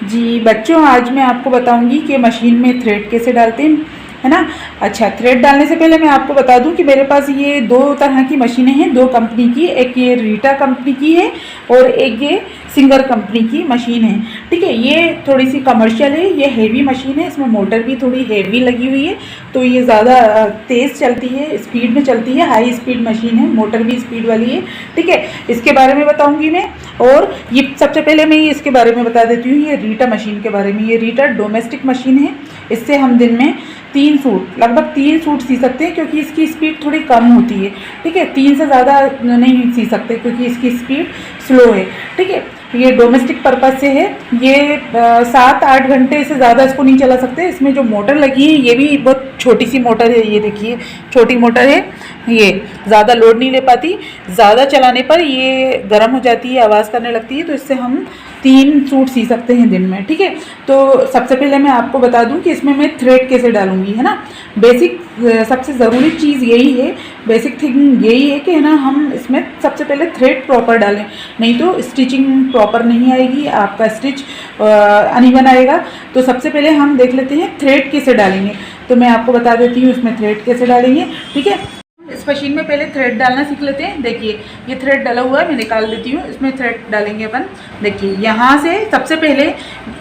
जी बच्चों, आज मैं आपको बताऊंगी कि मशीन में थ्रेड कैसे डालते हैं, है ना। अच्छा, थ्रेड डालने से पहले मैं आपको बता दूं कि मेरे पास ये दो तरह की मशीनें हैं, दो कंपनी की। एक ये रीटा कंपनी की है और एक ये सिंगर कंपनी की मशीन है। ठीक है, ये थोड़ी सी कमर्शियल है, ये हेवी मशीन है, इसमें मोटर भी थोड़ी हेवी लगी हुई है, तो ये ज़्यादा तेज़ चलती है, स्पीड में चलती है, हाई स्पीड मशीन है, मोटर भी स्पीड वाली है। ठीक है, इसके बारे में बताऊंगी मैं। और ये सबसे पहले मैं इसके बारे में बता देती हूँ, ये रीटा मशीन के बारे में। ये रीटा डोमेस्टिक मशीन है, इससे हम दिन में 3 सूट, लगभग 3 सूट सी सकते हैं, क्योंकि इसकी स्पीड थोड़ी कम होती है। ठीक है, 3 से ज़्यादा नहीं सी सकते क्योंकि इसकी स्पीड स्लो है। ठीक है, ये डोमेस्टिक पर्पज़ से है। ये 7-8 घंटे से ज़्यादा इसको नहीं चला सकते। इसमें जो मोटर लगी है ये भी बहुत छोटी सी मोटर है, ये देखिए छोटी मोटर है, ये ज़्यादा लोड नहीं ले पाती। ज़्यादा चलाने पर ये गर्म हो जाती है, आवाज़ करने लगती है, तो इससे हम 3 सूट सी सकते हैं दिन में। ठीक है, तो सबसे पहले मैं आपको बता दूं कि इसमें मैं थ्रेड कैसे डालूंगी, है ना। बेसिक सबसे ज़रूरी चीज़ यही है, बेसिक थिंग यही है कि है ना, हम इसमें सबसे पहले थ्रेड प्रॉपर डालें, नहीं तो स्टिचिंग प्रॉपर नहीं आएगी, आपका स्टिच अनइवन आएगा। तो सबसे पहले हम देख लेते हैं थ्रेड कैसे डालेंगे। तो मैं आपको बता देती हूँ इसमें थ्रेड कैसे डालेंगे। ठीक है, इस मशीन में पहले थ्रेड डालना सीख लेते हैं। देखिए ये थ्रेड डाला हुआ है, मैं निकाल देती हूँ। इसमें थ्रेड डालेंगे अपन। देखिए यहाँ से सबसे पहले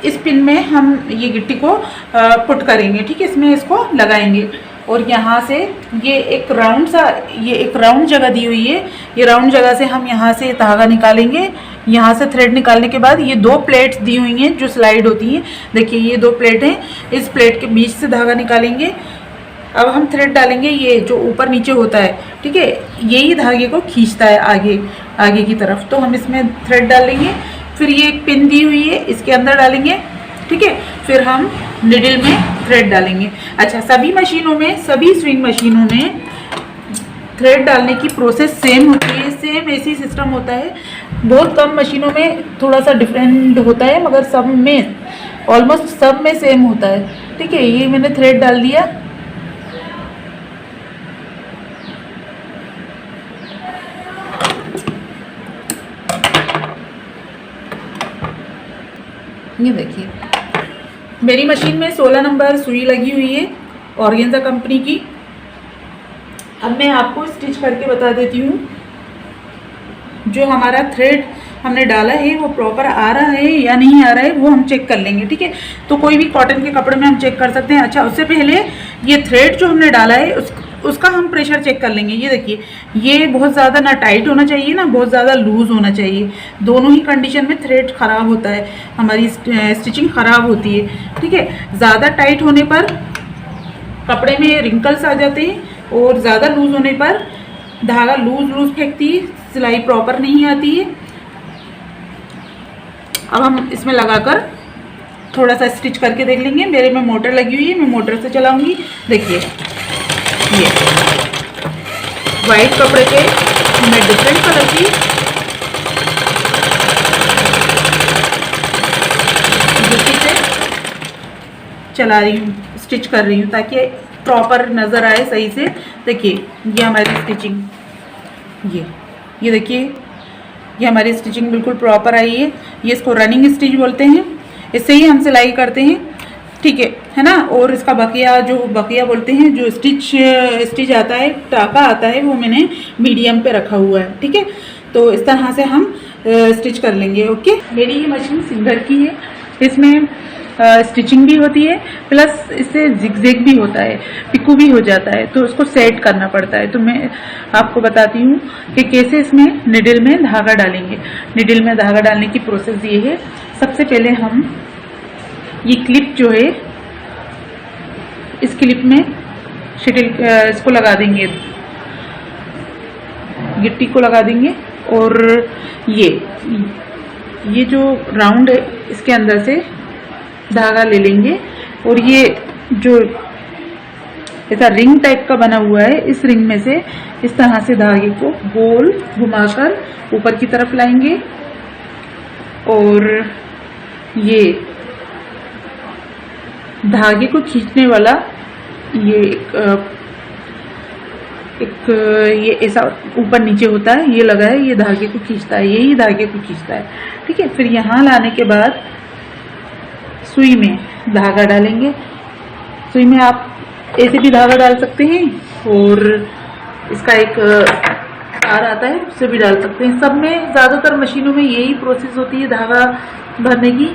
इस पिन में हम ये गिट्टी को पुट करेंगे। ठीक है, इसमें इसको लगाएंगे और यहाँ से ये एक राउंड जगह दी हुई है, ये राउंड जगह से हम यहाँ से धागा निकालेंगे। यहाँ से थ्रेड निकालने के बाद ये 2 प्लेट्स दी हुई हैं जो स्लाइड होती हैं। देखिए ये 2 प्लेट हैं, इस प्लेट के बीच से धागा निकालेंगे। अब हम थ्रेड डालेंगे, ये जो ऊपर नीचे होता है, ठीक है, यही धागे को खींचता है आगे की तरफ। तो हम इसमें थ्रेड डालेंगे, फिर ये एक पिन दी हुई है, इसके अंदर डालेंगे। ठीक है, फिर हम निडल में थ्रेड डालेंगे। अच्छा, सभी स्विंग मशीनों में थ्रेड डालने की प्रोसेस सेम होती है, सेम ऐसी सिस्टम होता है। बहुत कम मशीनों में थोड़ा सा डिफरेंट होता है, मगर सब में ऑलमोस्ट सब में सेम होता है। ठीक है, ये मैंने थ्रेड डाल दिया। ये देखिए मेरी मशीन में 16 नंबर सुई लगी हुई है, ऑर्गेन्जा कंपनी की। अब मैं आपको स्टिच करके बता देती हूँ। जो हमारा थ्रेड हमने डाला है वो प्रॉपर आ रहा है या नहीं आ रहा है, वो हम चेक कर लेंगे। ठीक है, तो कोई भी कॉटन के कपड़े में हम चेक कर सकते हैं। अच्छा, उससे पहले ये थ्रेड जो हमने डाला है उसका हम प्रेशर चेक कर लेंगे। ये देखिए, ये बहुत ज़्यादा ना टाइट होना चाहिए ना बहुत ज़्यादा लूज़ होना चाहिए। दोनों ही कंडीशन में थ्रेड ख़राब होता है, हमारी स्टिचिंग ख़राब होती है। ठीक है, ज़्यादा टाइट होने पर कपड़े में रिंकल्स आ जाते हैं और ज़्यादा लूज़ होने पर धागा लूज़ फेंकती है, सिलाई प्रॉपर नहीं आती है। अब हम इसमें लगाकर थोड़ा सा स्टिच करके देख लेंगे। मेरे में मोटर लगी हुई है, मैं मोटर से चलाऊंगी। देखिए ये वाइट कपड़े पे मैं डिफरेंट कलर की जुती से चला रही हूँ, स्टिच कर रही हूँ ताकि प्रॉपर नज़र आए सही से। देखिए ये हमारी स्टिचिंग, ये देखिए ये हमारी स्टिचिंग बिल्कुल प्रॉपर आई है। ये इसको रनिंग स्टिच बोलते हैं, इससे ही हम सिलाई करते हैं। ठीक है ना। और इसका बकिया बोलते हैं, जो स्टिच आता है, टाका आता है, वो मैंने मीडियम पे रखा हुआ है। ठीक है, तो इस तरह से हम स्टिच कर लेंगे। ओके, मेरी ये मशीन सिंगर की है, इसमें स्टिचिंग भी होती है प्लस इससे जिगजैग भी होता है, पिकू भी हो जाता है, तो उसको सेट करना पड़ता है। तो मैं आपको बताती हूँ कि कैसे इसमें निडल में धागा डालेंगे। निडल में धागा डालने की प्रोसेस ये है। सबसे पहले हम ये क्लिप जो है, इस क्लिप में इसको लगा देंगे, गिट्टी को लगा देंगे और ये जो राउंड है इसके अंदर से धागा ले लेंगे और ये जो ऐसा रिंग टाइप का बना हुआ है, इस रिंग में से इस तरह से धागे को गोल घुमाकर ऊपर की तरफ लाएंगे और ये धागे को खींचने वाला ये ये ऐसा ऊपर नीचे होता है, ये लगा है, ये धागे को खींचता है, यही धागे को खींचता है। ठीक है, फिर यहाँ लाने के बाद सुई में धागा डालेंगे। सुई में आप ऐसे भी धागा डाल सकते हैं और इसका एक तार आता है उससे भी डाल सकते हैं। सब में ज़्यादातर मशीनों में यही प्रोसेस होती है धागा भरने की।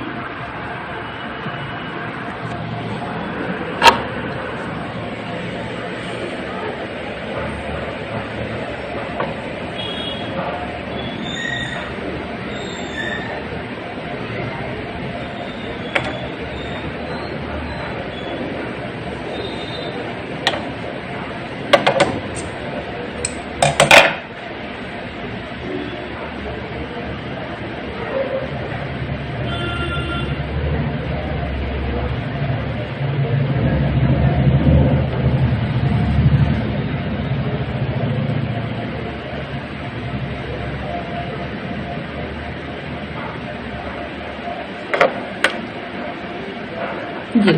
ये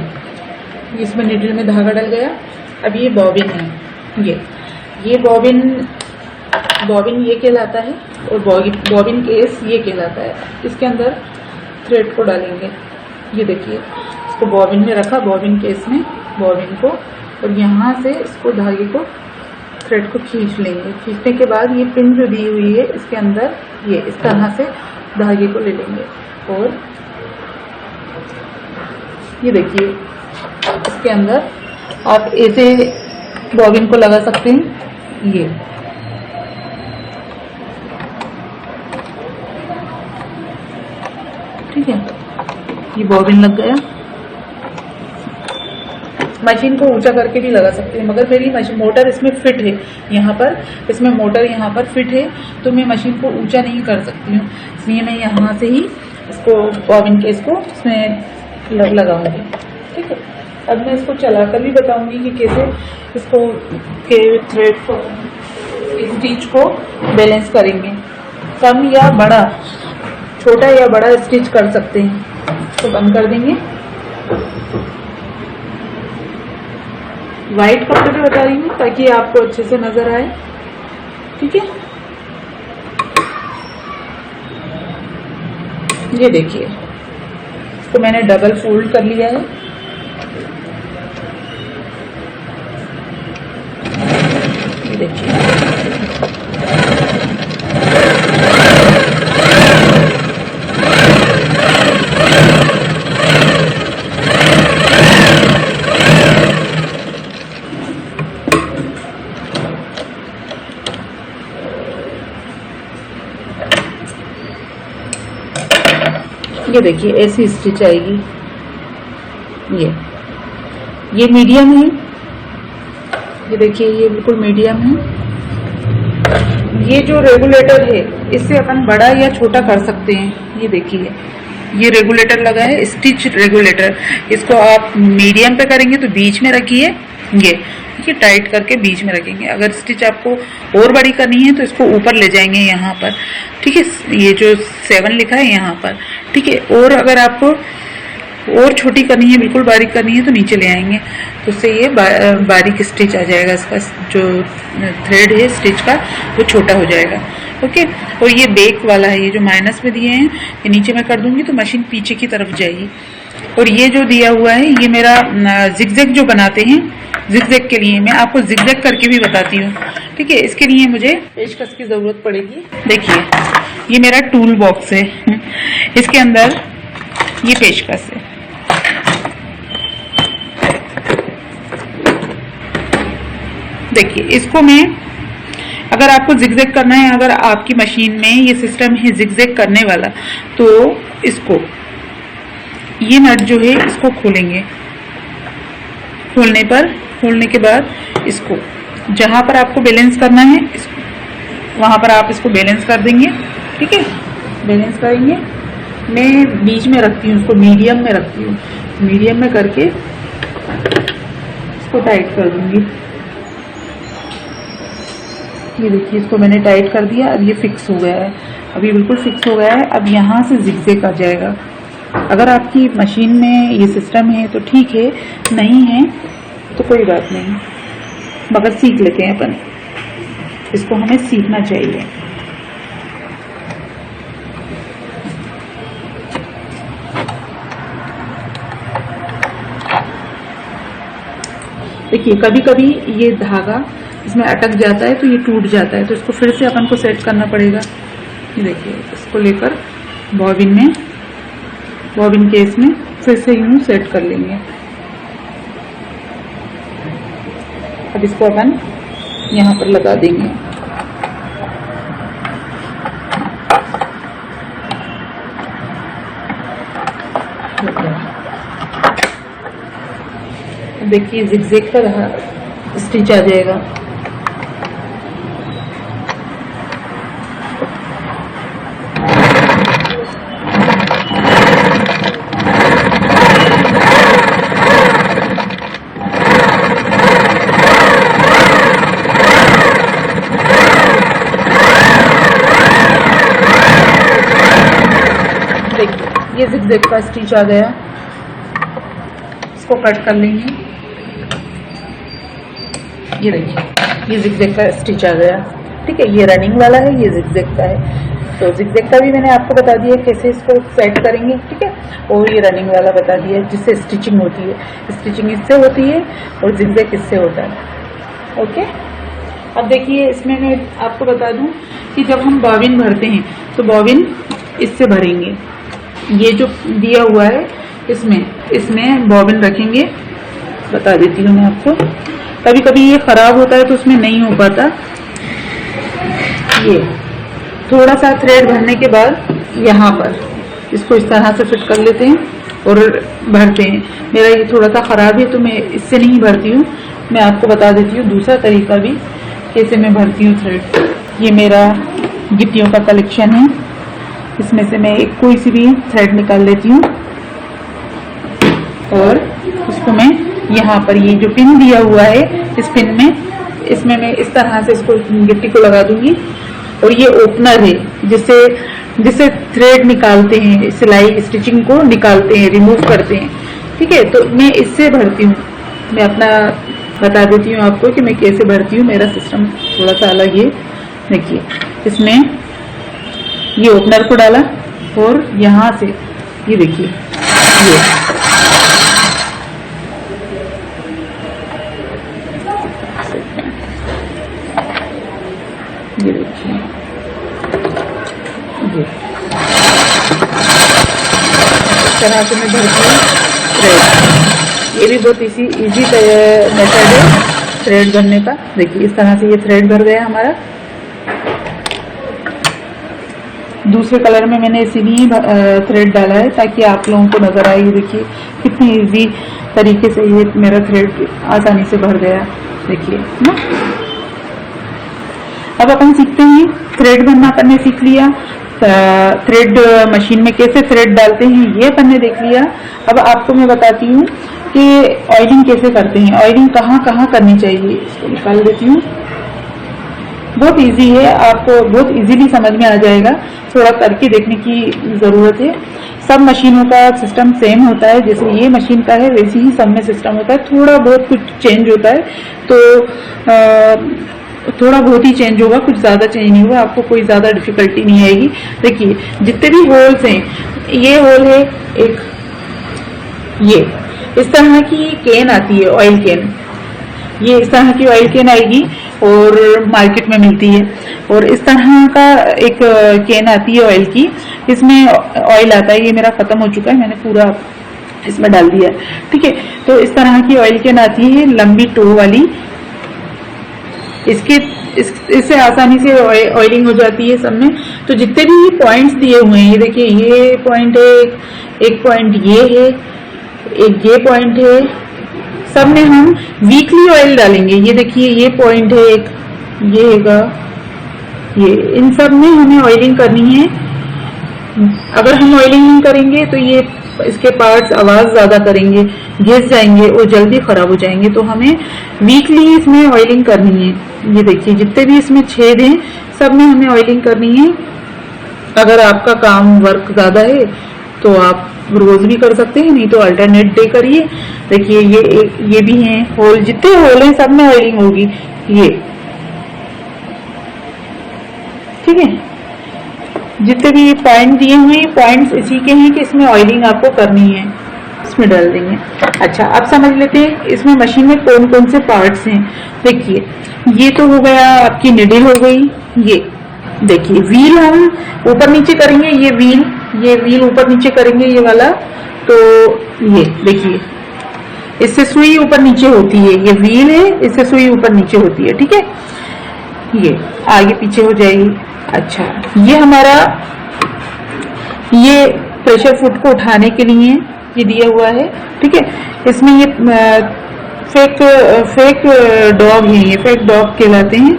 इसमें नीडल में धागा डल गया। अब ये बॉबिन है, ये बॉबिन ये कहलाता है और बॉबिन केस ये कहलाता है। इसके अंदर थ्रेड को डालेंगे। ये देखिए, इसको बॉबिन में रखा, बॉबिन केस में बॉबिन को, और यहाँ से इसको धागे को थ्रेड को खींच लेंगे। खींचने के बाद ये पिन जो दी हुई है इसके अंदर ये इस तरह से धागे को ले लेंगे और ये देखिए इसके अंदर आप ऐसे बॉबिन को लगा सकते हैं। ये ठीक है, ये बॉबिन लग गया। मशीन को ऊंचा करके भी लगा सकते हैं, मगर मेरी मशीन मोटर इसमें फिट है, यहाँ पर इसमें मोटर यहाँ पर फिट है, तो मैं मशीन को ऊंचा नहीं कर सकती हूँ, इसलिए मैं यहाँ से ही इसको बॉबिन केस को इसमें लगाऊंगी। ठीक है, अब मैं इसको चलाकर भी बताऊंगी कि कैसे इसको के थ्रेड को स्टिच को बैलेंस करेंगे। कम या बड़ा, छोटा या बड़ा स्टिच कर सकते हैं। इसको बंद कर देंगे। वाइट कपड़े पे बता रही हूँ ताकि आपको अच्छे से नजर आए। ठीक है, ये देखिए, इसको मैंने डबल फोल्ड कर लिया है। ये देखिए, ये देखिए ऐसी स्टिच आएगी। ये मीडियम है, ये देखिए ये बिल्कुल मीडियम है। ये जो रेगुलेटर है इससे अपन बड़ा या छोटा कर सकते हैं। ये देखिए, ये रेगुलेटर लगा है, स्टिच रेगुलेटर। इसको आप मीडियम पे करेंगे तो बीच में रखिए, ये टाइट करके बीच में रखेंगे। अगर स्टिच आपको और बड़ी करनी है तो इसको ऊपर ले जाएंगे यहाँ पर। ठीक है, ये जो 7 लिखा है यहाँ पर। ठीक है, और अगर आपको और छोटी करनी है, बिल्कुल बारीक करनी है, तो नीचे ले आएंगे, तो उससे ये बारीक स्टिच आ जाएगा। इसका जो थ्रेड है स्टिच का वो छोटा हो जाएगा। ओके, और ये बैक वाला है, ये जो माइनस में दिए हैं ये नीचे मैं कर दूंगी तो मशीन पीछे की तरफ जाएगी। और ये जो दिया हुआ है ये मेरा जिगजैग जो बनाते हैं, जिगजैग के लिए मैं आपको जिगजैग करके भी बताती हूँ। ठीक है, इसके लिए मुझे पेचकस की जरूरत पड़ेगी। देखिए, ये मेरा टूल बॉक्स है, इसके अंदर ये पेचकस है। देखिए, इसको मैं, अगर आपको जिगजैग करना है, अगर आपकी मशीन में ये सिस्टम है जिगजैग करने वाला, तो इसको ये नट जो है इसको खोलेंगे। खोलने के बाद इसको जहां पर आपको बैलेंस करना है वहां पर आप इसको बैलेंस कर देंगे। ठीक है, बैलेंस करेंगे। मैं बीच में रखती हूँ, इसको मीडियम में रखती हूँ। मीडियम में करके इसको टाइट कर दूंगी। ये देखिए, इसको मैंने टाइट कर दिया। अब ये फिक्स हो गया है, अभी बिल्कुल फिक्स हो गया है। अब यहाँ से जिगजैग आ जाएगा। अगर आपकी मशीन में ये सिस्टम है तो ठीक है, नहीं है तो कोई बात नहीं, मगर सीख लेते हैं अपन, इसको हमें सीखना चाहिए। देखिए कभी कभी ये धागा इसमें अटक जाता है तो ये टूट जाता है, तो इसको फिर से अपन को सेट करना पड़ेगा। ये देखिए इसको लेकर बॉबिन केस में फिर से यूं सेट कर लेंगे। अब इसको अपन यहाँ पर लगा देंगे। देखिए जिगजैग का स्टिच आ जाएगा। ये जिगजैग का स्टिच आ गया, इसको कट कर लेंगे। ये देखिए ये जिगजैग का स्टिच आ गया, ठीक है। ये रनिंग वाला है, ये जिगजैग का है। तो जिगजैग का भी मैंने आपको बता दिया कैसे इसको सेट करेंगे, ठीक है। और ये रनिंग वाला बता दिया जिससे स्टिचिंग होती है। स्टिचिंग इससे होती है और जिगजैग इससे होता है, ओके। अब देखिए इसमें मैं आपको बता दूं कि जब हम बॉबिन भरते हैं तो बॉबिन इससे भरेंगे। ये जो दिया हुआ है इसमें बॉबिन रखेंगे, बता देती हूँ मैं आपको। कभी कभी ये खराब होता है तो उसमें नहीं हो पाता। ये थोड़ा सा थ्रेड भरने के बाद यहाँ पर इसको इस तरह से फिट कर लेते हैं और भरते हैं। मेरा ये थोड़ा सा खराब है तो मैं इससे नहीं भरती हूँ। मैं आपको बता देती हूँ दूसरा तरीका भी कैसे मैं भरती हूँ थ्रेड। ये मेरा गिट्टियों का कलेक्शन है, इसमें से मैं एक कोई सी भी थ्रेड निकाल लेती हूँ और इसको मैं यहाँ पर ये जो पिन दिया हुआ है इस पिन में इसमें मैं इस तरह से इसको गिट्टी को लगा दूंगी। और ये ओपनर है जिससे थ्रेड निकालते हैं, सिलाई स्टिचिंग को निकालते हैं, रिमूव करते हैं, ठीक है। तो मैं इससे भरती हूँ। मैं अपना बता देती हूँ आपको कि मैं कैसे भरती हूँ। मेरा सिस्टम थोड़ा सा अलग है। देखिए इसमें ये ओपनर को डाला और यहाँ से ये देखिए ये देखिए इस तरह से मैं भरती हूँ थ्रेड। ये भी बहुत इजी मेथड है थ्रेड भरने का। देखिए इस तरह से ये थ्रेड भर गया हमारा। दूसरे कलर में मैंने इसीलिए थ्रेड डाला है ताकि आप लोगों को नजर आए। देखिए कितनी इजी तरीके से ये मेरा थ्रेड आसानी से भर गया, देखिए ना। अब अपन सीखते हैं थ्रेड भरना। अपन ने सीख लिया थ्रेड मशीन में कैसे थ्रेड डालते हैं, ये अपन ने देख लिया। अब आपको मैं बताती हूँ कि ऑयलिंग कैसे करते हैं, ऑयलिंग कहाँ कहाँ करनी चाहिए। इसको निकाल देती हूँ। बहुत इजी है, आपको बहुत इजीली समझ में आ जाएगा। थोड़ा करके देखने की ज़रूरत है। सब मशीनों का सिस्टम सेम होता है, जैसे ये मशीन का है वैसे ही सब में सिस्टम होता है। थोड़ा बहुत कुछ चेंज होता है तो थोड़ा बहुत ही चेंज होगा, कुछ ज़्यादा चेंज नहीं होगा। आपको कोई ज़्यादा डिफिकल्टी नहीं आएगी। देखिए जितने भी होल्स हैं, ये होल है एक, ये इस तरह की कैन आती है ऑयल कैन। ये इस तरह की ऑयल कैन आएगी और मार्केट में मिलती है। और इस तरह का एक कैन आती है ऑयल की, इसमें ऑयल आता है। ये मेरा खत्म हो चुका है, मैंने पूरा इसमें डाल दिया, ठीक है। तो इस तरह की ऑयल कैन आती है लंबी टो वाली। इससे आसानी से ऑयलिंग हो जाती है सब में। तो जितने भी पॉइंट्स दिए हुए हैं, ये देखिए ये पॉइंट है, एक पॉइंट ये है, एक ये पॉइंट है, सब में हम वीकली ऑयल डालेंगे। ये देखिए ये पॉइंट है एक, ये हैगा, ये इन सब में हमें ऑयलिंग करनी है। अगर हम ऑयलिंग नहीं करेंगे तो ये इसके पार्ट्स आवाज ज्यादा करेंगे, घिस जाएंगे और जल्दी खराब हो जाएंगे। तो हमें वीकली इसमें ऑयलिंग करनी है। ये देखिए जितने भी इसमें छेद हैं सब में हमें ऑयलिंग करनी है। अगर आपका काम वर्क ज्यादा है तो आप रोज भी कर सकते हैं, नहीं तो अल्टरनेट डे करिए। देखिए ये भी हैं होल, जितने होल हैं सब में ऑयलिंग होगी। ये ठीक है, जितने भी पॉइंट दिए हुए हैं पॉइंट्स इसी के हैं कि इसमें ऑयलिंग आपको करनी है। इसमें डाल देंगे। अच्छा, अब समझ लेते हैं इसमें मशीन में कौन कौन से पार्ट्स हैं। देखिए, ये तो हो गया आपकी निडल हो गई। ये देखिए व्हील हम ऊपर नीचे करेंगे, ये व्हील ऊपर नीचे करेंगे ये वाला। तो ये देखिए, इससे सुई ऊपर नीचे होती है, ये व्हील है, इससे सुई ऊपर नीचे होती है। ठीक है, ये आगे पीछे हो जाएगी। अच्छा, ये हमारा ये प्रेशर फुट को उठाने के लिए ये दिया हुआ है। ठीक है, इसमें ये फेक डॉग है, ये फेक डॉग कहलाते हैं।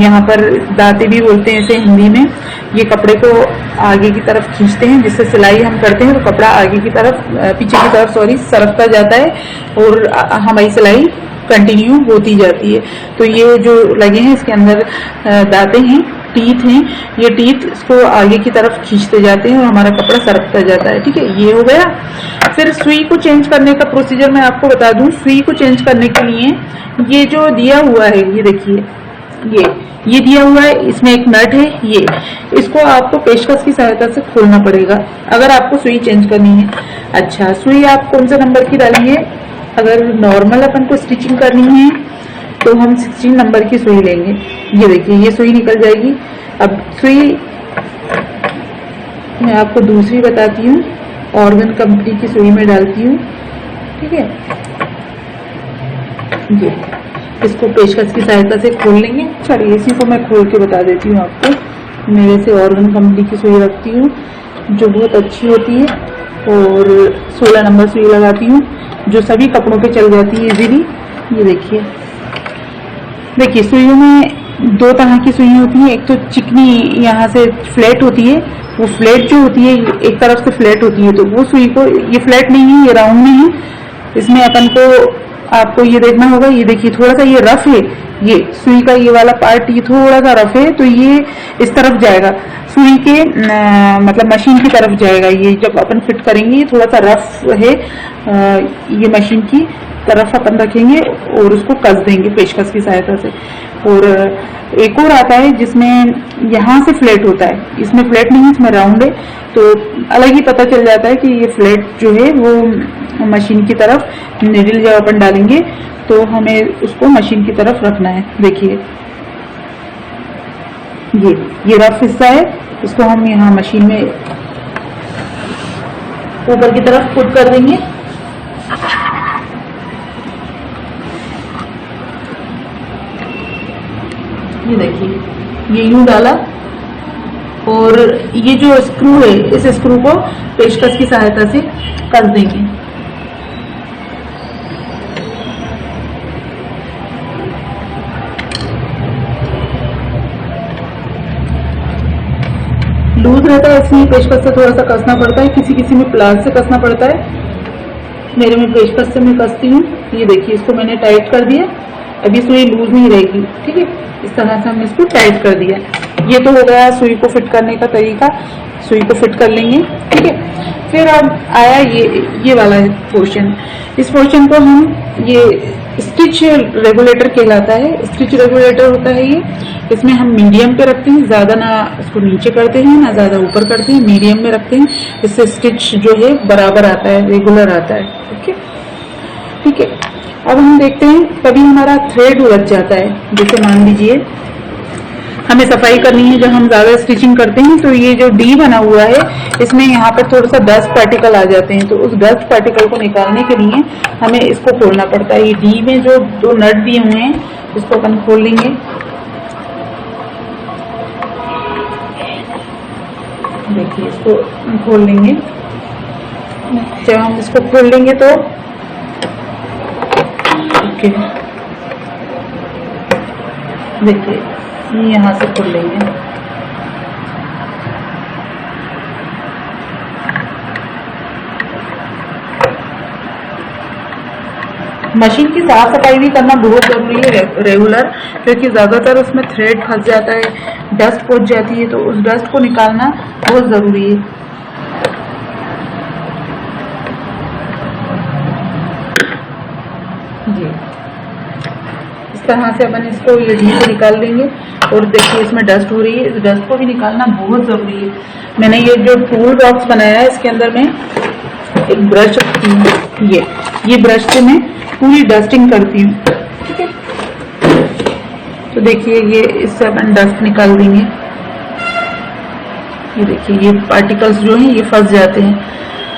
यहाँ पर दाते भी बोलते हैं इसे हिंदी में। ये कपड़े को आगे की तरफ खींचते हैं, जिससे सिलाई हम करते हैं तो कपड़ा आगे की तरफ पीछे की तरफ सरकता जाता है और हमारी सिलाई कंटिन्यू होती जाती है। तो ये जो लगे हैं इसके अंदर दाते हैं, टीथ हैं, ये टीथ इसको आगे की तरफ खींचते जाते हैं और हमारा कपड़ा सरकता जाता है। ठीक है, ये हो गया। फिर सुई को चेंज करने का प्रोसीजर मैं आपको बता दूं। सुई को चेंज करने के लिए ये जो दिया हुआ है, ये देखिए, ये दिया हुआ है, इसमें एक नट है, ये इसको आपको पेचकस की सहायता से खोलना पड़ेगा अगर आपको सुई चेंज करनी है। अच्छा, सुई आप कौन से नंबर की डालेंगे? अगर नॉर्मल अपन को स्टिचिंग करनी है तो हम 16 नंबर की सुई लेंगे। ये देखिए, ये सुई निकल जाएगी। अब सुई मैं आपको दूसरी बताती हूँ, ऑर्गन कंपनी की सुई में डालती हूँ। ठीक है, ये इसको पेचकस की सहायता से खोल लेंगे। चलिए, इसी को मैं खोल के बता देती हूँ आपको। मेरे से ऑर्गन कंपनी की सुई रखती हूँ जो बहुत अच्छी होती है और 16 नंबर सुई लगाती हूँ जो सभी कपड़ों पे चल जाती है इजीली। ये देखिए, सुइयों में दो तरह की सुई होती है। एक तो चिकनी यहाँ से फ्लैट होती है, वो फ्लैट जो होती है एक तरफ से फ्लैट होती है, तो वो सुई को, ये फ्लैट नहीं है, ये राउंड में है। इसमें अपन को आपको ये देखना होगा। ये देखिए, थोड़ा सा ये रफ है, ये सुई का ये वाला पार्ट ये थोड़ा सा रफ है, तो ये इस तरफ जाएगा, सुई के मतलब मशीन की तरफ जाएगा। ये जब अपन फिट करेंगे, ये थोड़ा सा रफ है, ये मशीन की तरफ अपन रखेंगे और उसको कस देंगे पेचकस की सहायता से। और एक और आता है जिसमें यहाँ से फ्लैट होता है, इसमें फ्लैट नहीं है, इसमें राउंड है, तो अलग ही पता चल जाता है कि ये फ्लैट जो है वो मशीन की तरफ, निडल जब अपन डालेंगे तो हमें उसको मशीन की तरफ रखना है। देखिए, ये रफ हिस्सा है, इसको हम यहाँ मशीन में ऊपर की तरफ पुट कर देंगे। ये देखिए, ये यूं डाला और ये जो स्क्रू है, इस स्क्रू को पेचकस की सहायता से कस देंगे। लूज रहता है इसलिए पेचकस से थोड़ा सा कसना पड़ता है, किसी किसी में प्लास से कसना पड़ता है। मेरे में पेचकस से मैं कसती हूँ। ये देखिए, इसको मैंने टाइट कर दिया, अभी सुई लूज नहीं रहेगी। ठीक है, इस तरह से हमने इसको टाइट कर दिया। ये तो हो गया सुई को फिट करने का तरीका, सुई को फिट कर लेंगे। ठीक है, फिर अब आया ये वाला पोर्शन। इस पोर्शन को हम, ये स्टिच रेगुलेटर कहलाता है। स्टिच रेगुलेटर होता है ये, इसमें हम मीडियम पे रखते हैं, ज्यादा ना इसको नीचे करते हैं ना ज्यादा ऊपर करते हैं, मीडियम में रखते हैं। इससे स्टिच जो है बराबर आता है, रेगुलर आता है। ओके, ठीक है। अब हम देखते हैं, कभी हमारा थ्रेड उलझ जाता है, जैसे मान लीजिए हमें सफाई करनी है, जब हम ज्यादा स्टिचिंग करते हैं तो ये जो डी बना हुआ है, इसमें यहाँ पर थोड़ा सा डस्ट पार्टिकल आ जाते हैं, तो उस डस्ट पार्टिकल को निकालने के लिए हमें इसको खोलना पड़ता है। ये डी में जो दो नट दिए हुए हैं, इसको अपन खोल लेंगे। देखिए, इसको खोल लेंगे। जब हम इसको खोल लेंगे तो ओके, देखिए यहाँ से खोल लेंगे। मशीन की साफ सफाई भी करना बहुत जरूरी है रेगुलर, क्योंकि ज्यादातर उसमें थ्रेड फंस जाता है, डस्ट पहुंच जाती है, तो उस डस्ट को निकालना बहुत जरूरी है। जी, इस तरह से अपन इसको ये डी को निकाल देंगे। और देखिए, इसमें डस्ट हो रही है, इस डस्ट को भी निकालना बहुत जरूरी है। मैंने ये जो टूल बॉक्स बनाया है, इसके अंदर में एक ब्रश रखती हूँ, ये ब्रश से मैं पूरी डस्टिंग करती हूँ, ठीक है। तो देखिए ये इससे अपन डस्ट निकाल देंगे। ये देखिए ये पार्टिकल्स जो हैं ये फंस जाते हैं,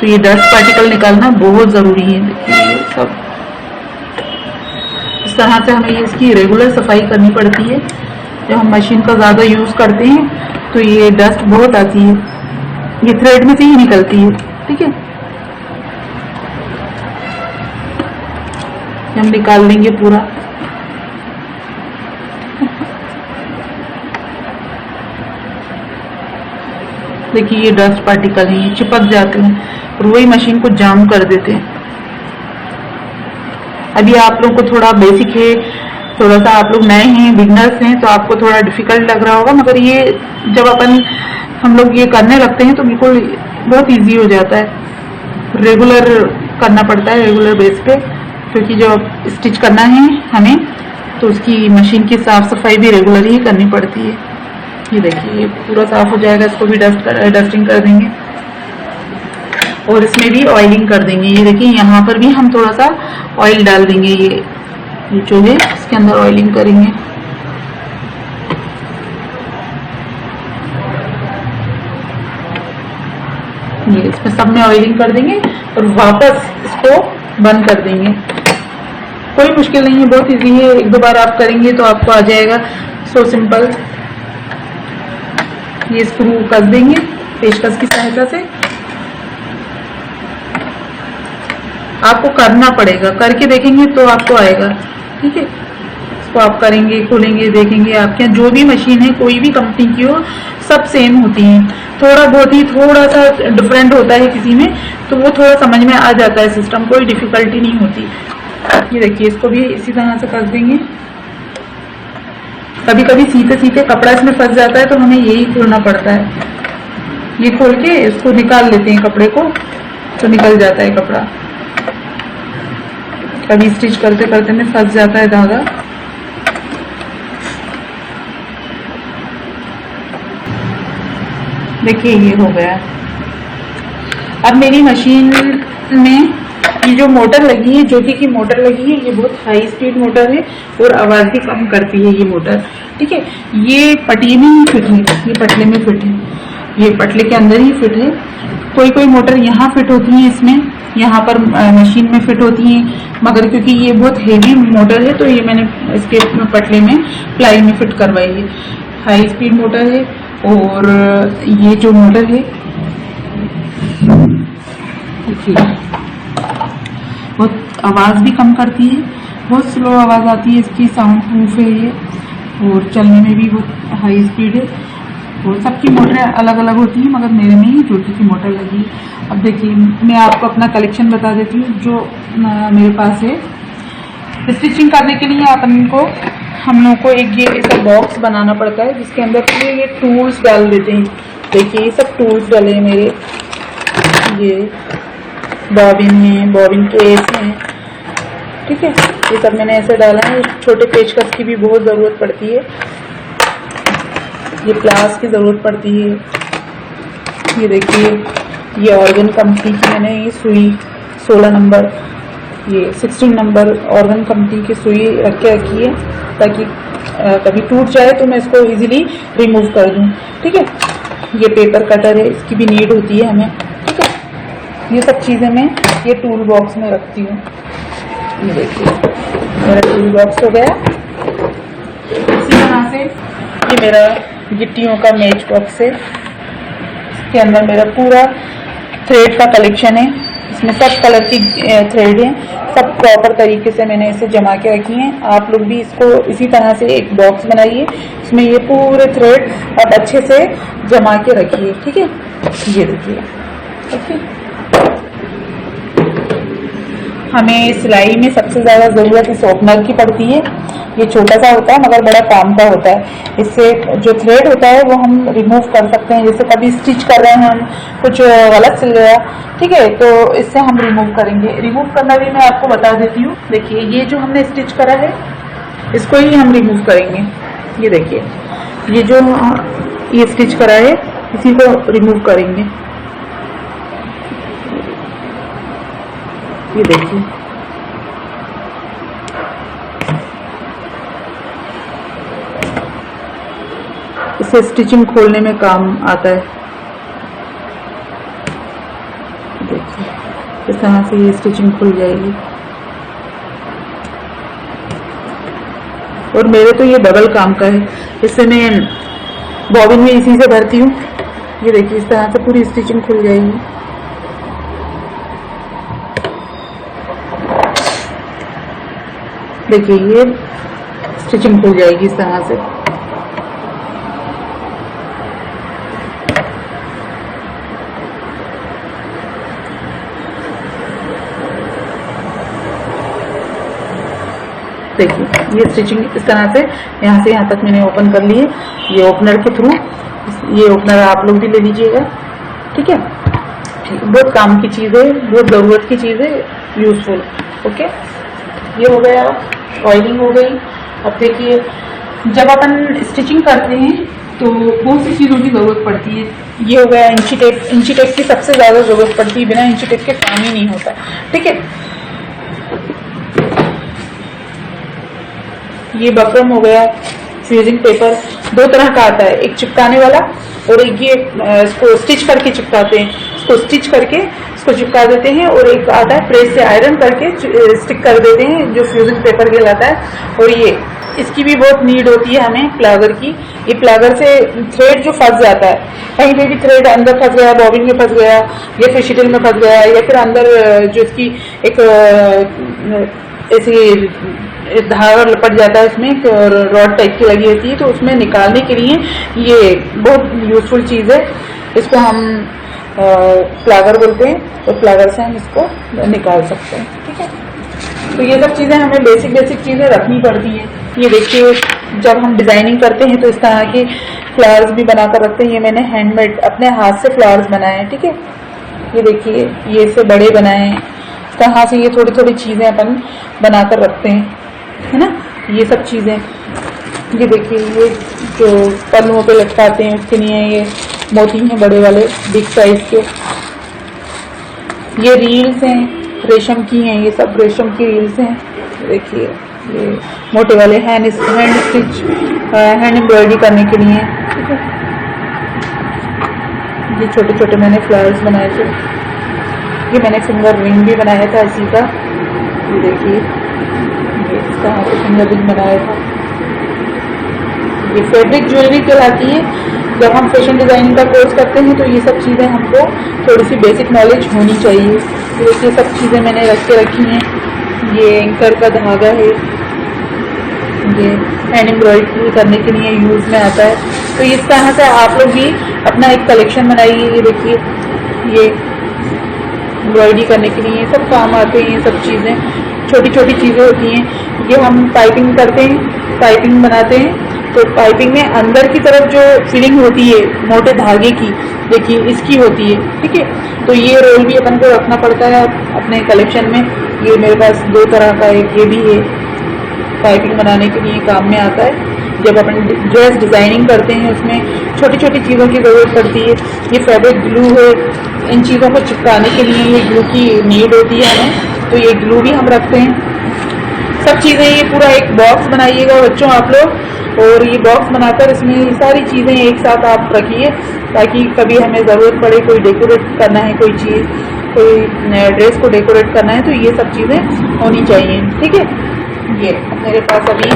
तो ये डस्ट पार्टिकल निकालना बहुत ज़रूरी है। देखिए ये सब इस तरह से हमें इसकी रेगुलर सफाई करनी पड़ती है। जब हम मशीन का ज़्यादा यूज़ करते हैं तो ये डस्ट बहुत आती है, ये थ्रेड में से ही निकलती है, ठीक है। हम निकाल देंगे पूरा। देखिए ये डस्ट पार्टिकल हैं, ये चिपक जाते हैं और वही मशीन को जाम कर देते हैं। अभी आप लोग को थोड़ा बेसिक है, थोड़ा सा आप लोग नए हैं, बिगनर्स हैं, तो आपको थोड़ा डिफिकल्ट लग रहा होगा, मगर ये जब हम लोग ये करने लगते हैं तो बिल्कुल बहुत इजी हो जाता है। रेगुलर करना पड़ता है, रेगुलर बेस पे, क्योंकि जब स्टिच करना है हमें तो उसकी मशीन की साफ सफाई भी रेगुलर ही करनी पड़ती है। ये देखिए ये पूरा साफ हो जाएगा, इसको भी डस्टिंग कर देंगे और इसमें भी ऑयलिंग कर देंगे। ये देखिए यहाँ पर भी हम थोड़ा सा ऑयल डाल देंगे, ये जो है इसके अंदर ऑयलिंग करेंगे। ये इसमें सब में ऑयलिंग कर देंगे और वापस इसको बंद कर देंगे। कोई मुश्किल नहीं है, बहुत इजी है, एक दो बार आप करेंगे तो आपको आ जाएगा। So simple. ये स्क्रू कस देंगे पेचकस की सहायता से। आपको करना पड़ेगा, करके देखेंगे तो आपको आएगा, ठीक है। इसको आप करेंगे, खोलेंगे, देखेंगे। आपके यहाँ जो भी मशीन है, कोई भी कंपनी की हो, सब सेम होती है। थोड़ा बहुत ही थोड़ा सा डिफरेंट होता है किसी में, तो वो थोड़ा समझ में आ जाता है सिस्टम, कोई डिफिकल्टी नहीं होती। ये देखिए इसको भी इसी तरह से कस देंगे। कभी कभी सीते सीते कपड़ा इसमें फंस जाता है तो हमें यही खोलना पड़ता है। ये खोल के इसको निकाल लेते हैं कपड़े को, तो निकल जाता है कपड़ा। कभी स्टिच करते करते में फंस जाता है धागा। देखिए ये हो गया। अब मेरी मशीन में ये जो मोटर लगी है, ज्योति की मोटर लगी है, ये बहुत हाई स्पीड मोटर है और आवाज भी कम करती है ये मोटर, ठीक है। ये पटली में ही फिट है, ये पटले में फिट है, ये पटले के अंदर ही फिट है। कोई कोई मोटर यहाँ फिट होती है, इसमें यहाँ पर मशीन में फिट होती है, मगर क्योंकि ये बहुत हेवी मोटर है तो ये मैंने इसके पटले में प्लाई में फिट करवाई है। हाई स्पीड मोटर है और ये जो मोटर है बहुत आवाज़ भी कम करती है, बहुत स्लो आवाज़ आती है इसकी, साउंड प्रूफ है ये और चलने में भी बहुत हाई स्पीड है। और सबकी मोटरें अलग अलग होती हैं, मगर मेरे में ही ज्योति की मोटर लगी है। अब देखिए मैं आपको अपना कलेक्शन बता देती हूँ जो मेरे पास है। स्टिचिंग करने के लिए हम लोग को एक ये ऐसा बॉक्स बनाना पड़ता है जिसके अंदर ये टूल्स डाल देते हैं। देखिए ये सब टूल्स डाले हैं मेरे, ये बॉबिन है, बॉबिन केस है, ठीक है। ये सब मैंने ऐसे डाला है। छोटे पेचकस की भी बहुत ज़रूरत पड़ती है, ये प्लास की ज़रूरत पड़ती है। ये देखिए ये ऑर्गन कंपनी की मैंने ये सुई 16 नंबर, ये 16 नंबर ऑर्गन कंपनी की सुई रख के रखी है ताकि कभी टूट जाए तो मैं इसको इजीली रिमूव कर दूं, ठीक है। ये पेपर कटर है, इसकी भी नीड होती है हमें, ठीक है। ये सब चीज़ें मैं ये टूल बॉक्स में रखती हूँ। ये देखिए मेरा टूल बॉक्स हो गया। इसी तरह से ये मेरा गिट्टियों का मैच बॉक्स है, इसके अंदर मेरा पूरा थ्रेड का कलेक्शन है। इसमें सब कलर की थ्रेड है, सब प्रॉपर तरीके से मैंने इसे जमा के रखी हैं। आप लोग भी इसको इसी तरह से एक बॉक्स बनाइए, इसमें ये पूरे थ्रेड आप अच्छे से जमा के रखिए, ठीक है। ये देखिए, ओके। हमें सिलाई में सबसे ज़्यादा ज़रूरत इस ओपनर की पड़ती है। ये छोटा सा होता है मगर बड़ा काम का होता है। इससे जो थ्रेड होता है वो हम रिमूव कर सकते हैं। जैसे कभी स्टिच कर रहे हैं हम, कुछ गलत सिल गया, ठीक है, तो इससे हम रिमूव करेंगे। रिमूव करना भी मैं आपको बता देती हूँ। देखिए ये जो हमने स्टिच करा है इसको ही हम रिमूव करेंगे। ये देखिए ये जो ये स्टिच करा है इसी को रिमूव करेंगे। ये देखिए से स्टिचिंग खोलने में काम आता है। देखिए इस तरह से ये स्टिचिंग खुल जाएगी। और मेरे तो ये डबल काम का है, इससे मैं बॉबिन में इसी से भरती हूँ। ये देखिए इस तरह से पूरी स्टिचिंग खुल जाएगी। देखिए ये स्टिचिंग खुल जाएगी इस तरह से। देखिए ये स्टिचिंग इस तरह से यहाँ से यहाँ तक मैंने ओपन कर ली है। ये ओपनर के थ्रू, ये ओपनर आप लोग भी ले लीजिएगा, ठीक है। ठीक, बहुत काम की चीज़ है, बहुत ज़रूरत की चीज़ है, यूजफुल। ओके, ये हो गया, ऑयलिंग हो गई। अब देखिए जब अपन स्टिचिंग करते हैं तो बहुत सी चीज़ों की ज़रूरत पड़ती है। ये हो गया इंची टेप। इंची टेप की सबसे ज़्यादा ज़रूरत पड़ती है, बिना इंची टेप के काम ही नहीं होता, ठीक है। ये बकरम हो गया। फ्यूजिंग पेपर दो तरह का आता है, एक चिपकाने वाला और एक ये इसको स्टिच करके चिपकाते हैं। इसको स्टिच करके इसको चिपका देते हैं, और एक आता है प्रेस से आयरन करके स्टिक कर देते हैं, जो फ्यूजिंग पेपर कहलाता है। और ये इसकी भी बहुत नीड होती है हमें, प्लागर की। ये प्लागर से थ्रेड जो फंस जाता है, कहीं पे भी थ्रेड अंदर फंस गया, बॉबिन में फंस गया, या फिर शिटल में फंस गया, या फिर अंदर जो इसकी एक ऐसी धागा लपट जाता है उसमें, और रॉड टाइप की लगी होती है, तो उसमें निकालने के लिए ये बहुत यूजफुल चीज़ है। इसको हम प्लागर बोलते हैं, और प्लागर से हम इसको निकाल सकते हैं, ठीक है। तो ये सब चीज़ें हमें बेसिक चीज़ें रखनी पड़ती हैं। ये देखिए जब हम डिज़ाइनिंग करते हैं तो इस तरह के फ्लावर्स भी बनाकर रखते हैं। ये मैंने हैंडमेड अपने हाथ से फ्लावर्स बनाए हैं, ठीक है। ये देखिए ये इससे बड़े बनाए हैं। इस तरह से ये थोड़ी थोड़ी चीज़ें अपन बनाकर रखते हैं, है ना। ये सब चीज़ें, ये देखिए ये जो पन्नुओं पे लटकाते हैं उसके लिए ये मोती हैं बड़े वाले, बिग साइज के। ये रील्स हैं, रेशम की हैं, ये सब रेशम की रील्स हैं। देखिए ये मोटे वाले हैंड स्टिच, हैंड एम्ब्रॉयडरी करने के लिए, ठीक है। ये छोटे छोटे मैंने फ्लावर्स बनाए थे। ये मैंने फिंगर रिंग भी बनाया था इसी का। ये देखिए इस तरह से फिंगर रिंग बनाया था। ये फैब्रिक ज्वेलरी कहलाती है। जब हम फैशन डिज़ाइनिंग का कोर्स करते हैं तो ये सब चीज़ें हमको थोड़ी सी बेसिक नॉलेज होनी चाहिए। तो ये सब चीज़ें मैंने रख के रखी हैं। ये एंकर का धागा है, ये हैंड एम्ब्रॉयडरी करने के लिए यूज़ में आता है। तो इस तरह से आप लोग भी अपना एक कलेक्शन बनाइए। ये देखिए ये एम्ब्रॉयडरी करने के लिए ये सब काम आते हैं। ये सब चीज़ें छोटी छोटी चीज़ें होती हैं। ये हम पाइपिंग करते हैं, पाइपिंग बनाते हैं, तो पाइपिंग में अंदर की तरफ जो फिलिंग होती है मोटे धागे की, देखिए इसकी होती है, ठीक है। तो ये रोल भी अपन को रखना पड़ता है अपने कलेक्शन में। ये मेरे पास दो तरह का एक ये भी है, पाइपिंग बनाने के लिए काम में आता है। जब अपन ड्रेस डिज़ाइनिंग करते हैं उसमें छोटी छोटी चीज़ों की ज़रूरत पड़ती है। ये फैब्रिक ग्लू है, इन चीज़ों को चिपकाने के लिए ये ग्लू की नीड होती है हमें, तो ये ग्लू भी हम रखते हैं। सब चीज़ें, ये पूरा एक बॉक्स बनाइएगा बच्चों आप लोग, और ये बॉक्स बनाकर इसमें ये सारी चीज़ें एक साथ आप रखिए, ताकि कभी हमें ज़रूरत पड़े, कोई डेकोरेट करना है, कोई चीज़, कोई ड्रेस को डेकोरेट करना है, तो ये सब चीज़ें होनी चाहिए, ठीक है। ये मेरे पास अभी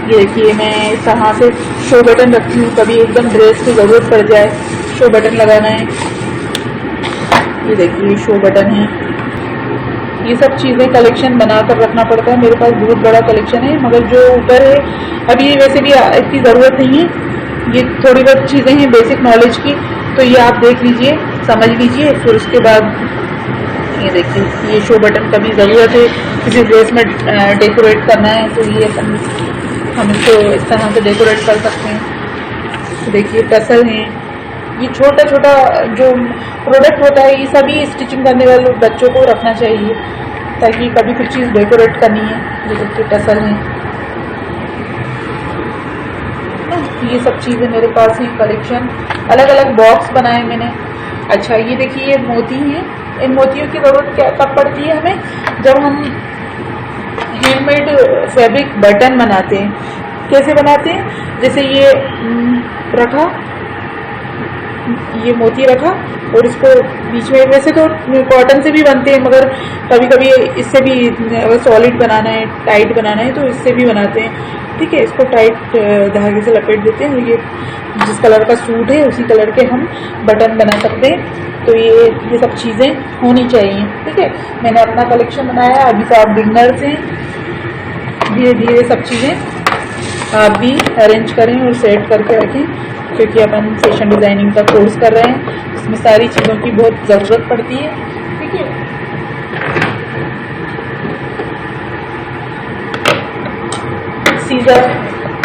ये देखिए मैं इस तरह से शो बटन रखती हूँ, कभी एकदम ड्रेस की ज़रूरत पड़ जाए, शो बटन लगाना है। ये देखिए शो बटन है। ये सब चीज़ें कलेक्शन बनाकर रखना पड़ता है। मेरे पास बहुत बड़ा कलेक्शन है, मगर जो ऊपर है अभी ये वैसे भी इसकी ज़रूरत नहीं है। ये थोड़ी बहुत चीज़ें हैं बेसिक नॉलेज की, तो ये आप देख लीजिए, समझ लीजिए। फिर उसके बाद ये देखिए ये शो बटन का भी ज़रूरत है, किसी ड्रेस में डेकोरेट करना है तो ये हम इसको इस तरह से डेकोरेट कर सकते हैं। तो देखिए टसल हैं, ये छोटा छोटा जो प्रोडक्ट होता है ये सभी स्टिचिंग करने वाले बच्चों को रखना चाहिए, ताकि कभी कुछ चीज़ डेकोरेट करनी है। ये देखिए टसल हैं, ये सब चीज़ें मेरे पास हैं कलेक्शन। अलग अलग बॉक्स बनाए मैंने। अच्छा ये देखिए ये मोती हैं, इन मोतियों की ज़रूरत क्या कब पड़ती है हमें, जब हम हैंडमेड फैब्रिक बटन बनाते हैं, कैसे बनाते हैं, जैसे ये रखा, ये मोती रखा और इसको बीच में, वैसे तो कॉटन से भी बनते हैं मगर कभी कभी इससे भी अगर सॉलिड बनाना है, टाइट बनाना है तो इससे भी बनाते हैं। ठीक है, इसको टाइट धागे से लपेट देते हैं। ये जिस कलर का सूट है उसी कलर के हम बटन बना सकते हैं। तो ये सब चीज़ें होनी चाहिए। ठीक है, मैंने अपना कलेक्शन बनाया। अभी तो आप बिगनर्स हैं, धीरे धीरे सब चीज़ें आप भी अरेंज करें और सेट करके रखें, क्योंकि अपन फैशन डिज़ाइनिंग का कोर्स कर रहे हैं, इसमें सारी चीज़ों की बहुत ज़रूरत पड़ती है। ठीक है,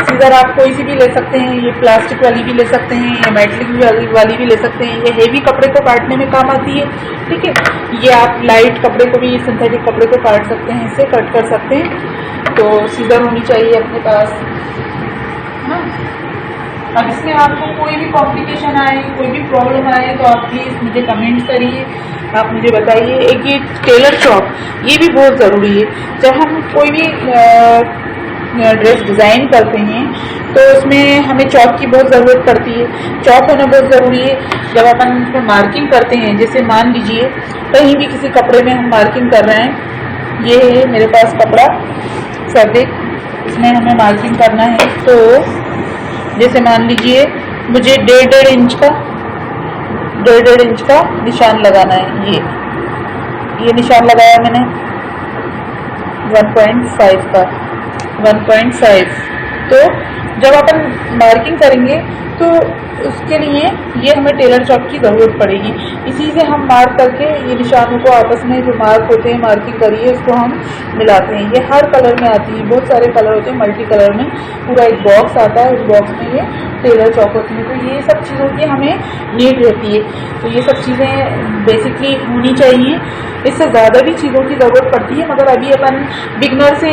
सीज़र आप कोई सी भी ले सकते हैं, ये प्लास्टिक वाली भी ले सकते हैं, या मेटलिक वाली भी ले सकते हैं। ये हेवी कपड़े को काटने में काम आती है। ठीक है, ये आप लाइट कपड़े को भी, सिंथेटिक कपड़े को काट सकते हैं, इससे कट कर सकते हैं। तो सीज़र होनी चाहिए अपने पास। हाँ, अब इसमें आपको कोई भी कॉम्प्लिकेशन आए, कोई भी प्रॉब्लम आए तो आप प्लीज़ मुझे कमेंट करिए, आप मुझे बताइए। एक ये टेलर चॉक, ये भी बहुत ज़रूरी है। जब हम कोई भी ड्रेस डिज़ाइन करते हैं तो उसमें हमें चॉक की बहुत ज़रूरत पड़ती है। चॉक होना बहुत ज़रूरी है। जब अपन उसमें मार्किंग करते हैं, जैसे मान लीजिए कहीं भी किसी कपड़े में हम मार्किंग कर रहे हैं, ये है मेरे पास कपड़ा फैब्रिक, इसमें हमें मार्किंग करना है। तो जैसे मान लीजिए मुझे 1.5 इंच का निशान लगाना है। ये निशान लगाया मैंने 1.5 का, 1.5। तो जब अपन मार्किंग करेंगे तो उसके लिए ये हमें टेलर चॉक की ज़रूरत पड़ेगी। इसी से हम मार्क करके ये निशानों को आपस में जो मार्क होते हैं, मार्किंग करिए, उसको हम मिलाते हैं। ये हर कलर में आती है, बहुत सारे कलर होते हैं, मल्टी कलर में पूरा एक बॉक्स आता है, उस बॉक्स में ये टेलर चॉक होती है। तो ये सब चीज़ों की हमें नीड रहती है। तो ये सब चीज़ें बेसिकली होनी चाहिए। इससे ज़्यादा भी चीज़ों की ज़रूरत पड़ती है, मगर अभी अपन बिगनर से